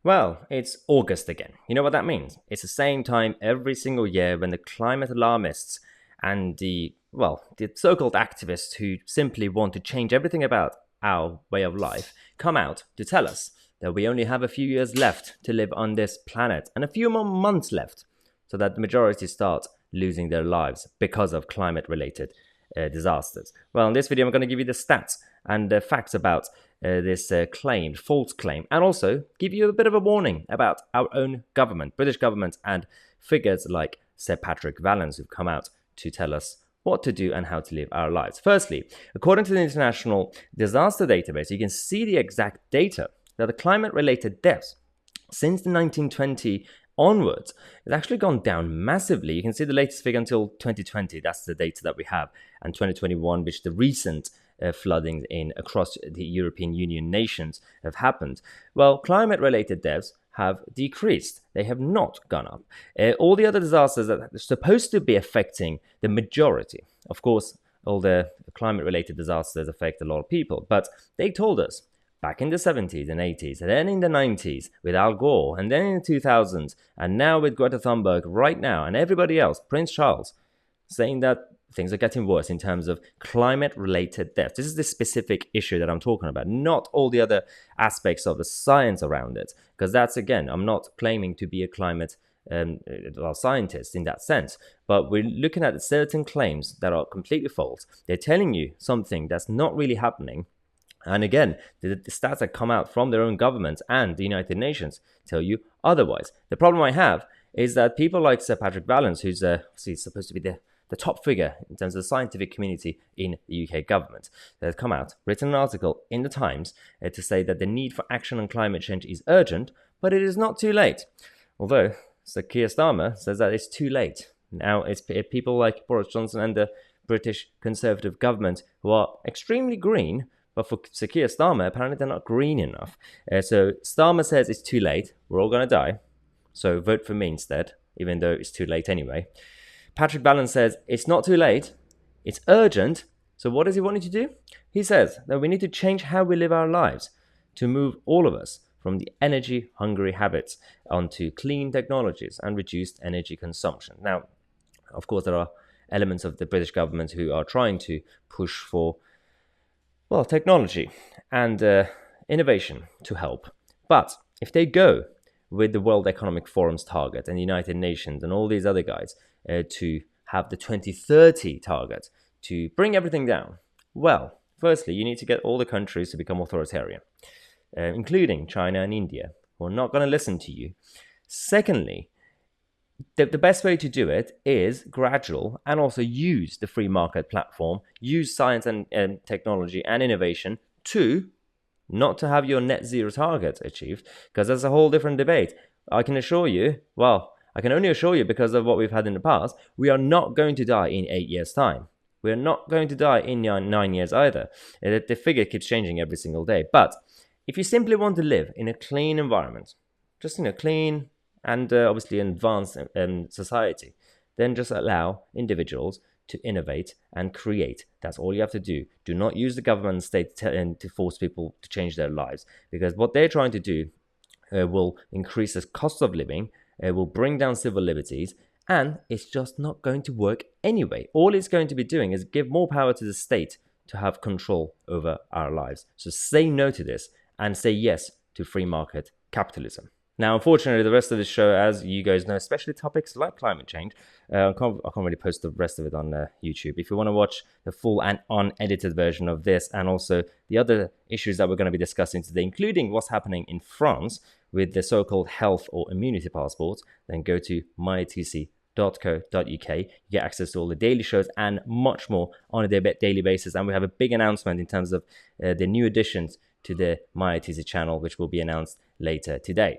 Well, it's August again. You know what that means? It's the same time every single year when the climate alarmists and the so-called activists who simply want to change everything about our way of life come out to tell us that we only have a few years left to live on this planet and a few more months left so that the majority start losing their lives because of climate-related disasters. Well, in this video, I'm going to give you the stats and facts about this false claim, and also give you a bit of a warning about our own government, British government, and figures like Sir Patrick Vallance who've come out to tell us what to do and how to live our lives. Firstly, according to the International Disaster Database, you can see the exact data that the climate-related deaths since the 1920 onwards, it's actually gone down massively. You can see the latest figure until 2020. That's the data that we have. And 2021, which the recent flooding across the European Union nations have happened. Well, climate-related deaths have decreased. They have not gone up. All the other disasters that are supposed to be affecting the majority, of course, all the climate-related disasters affect a lot of people, but they told us back in the 70s and 80s, and then in the 90s with Al Gore, and then in the 2000s, and now with Greta Thunberg right now, and everybody else, Prince Charles, saying that things are getting worse in terms of climate-related deaths. This is the specific issue that I'm talking about, not all the other aspects of the science around it, because that's, again, I'm not claiming to be a climate scientist in that sense, but we're looking at certain claims that are completely false. They're telling you something that's not really happening. And again, the stats that come out from their own governments and the United Nations tell you otherwise. The problem I have is that people like Sir Patrick Vallance, who's supposed to be the top figure in terms of the scientific community in the UK government, that have come out, written an article in the Times to say that the need for action on climate change is urgent, but it is not too late. Although Sir Keir Starmer says that it's too late. Now it's people like Boris Johnson and the British Conservative government who are extremely green, but for Sir Keir Starmer, apparently they're not green enough. So Starmer says it's too late. We're all going to die. So vote for me instead, even though it's too late anyway. Patrick Vallance says it's not too late. It's urgent. So what does he want you to do? He says that we need to change how we live our lives to move all of us from the energy-hungry habits onto clean technologies and reduced energy consumption. Now, of course, there are elements of the British government who are trying to push for technology and innovation to help. But if they go with the World Economic Forum's target and the United Nations and all these other guys to have the 2030 target to bring everything down, well, firstly, you need to get all the countries to become authoritarian, including China and India, who are not going to listen to you. Secondly, the best way to do it is gradual and also use the free market platform, use science and technology and innovation to not to have your net zero target achieved, because that's a whole different debate. I can only assure you because of what we've had in the past, we are not going to die in 8 years' time. We're not going to die in 9 years either. The figure keeps changing every single day. But if you simply want to live in a clean environment, just clean and obviously an advanced society, then just allow individuals to innovate and create. That's all you have to do. Do not use the government and state to force people to change their lives, because what they're trying to do will increase the cost of living, will bring down civil liberties, and it's just not going to work anyway. All it's going to be doing is give more power to the state to have control over our lives. So say no to this and say yes to free market capitalism. Now, unfortunately, the rest of the show, as you guys know, especially topics like climate change, I can't really post the rest of it on YouTube. If you want to watch the full and unedited version of this and also the other issues that we're going to be discussing today, including what's happening in France with the so-called health or immunity passports, then go to mytc.co.uk. You get access to all the daily shows and much more on a daily basis. And we have a big announcement in terms of the new additions to the MyITC channel, which will be announced later today.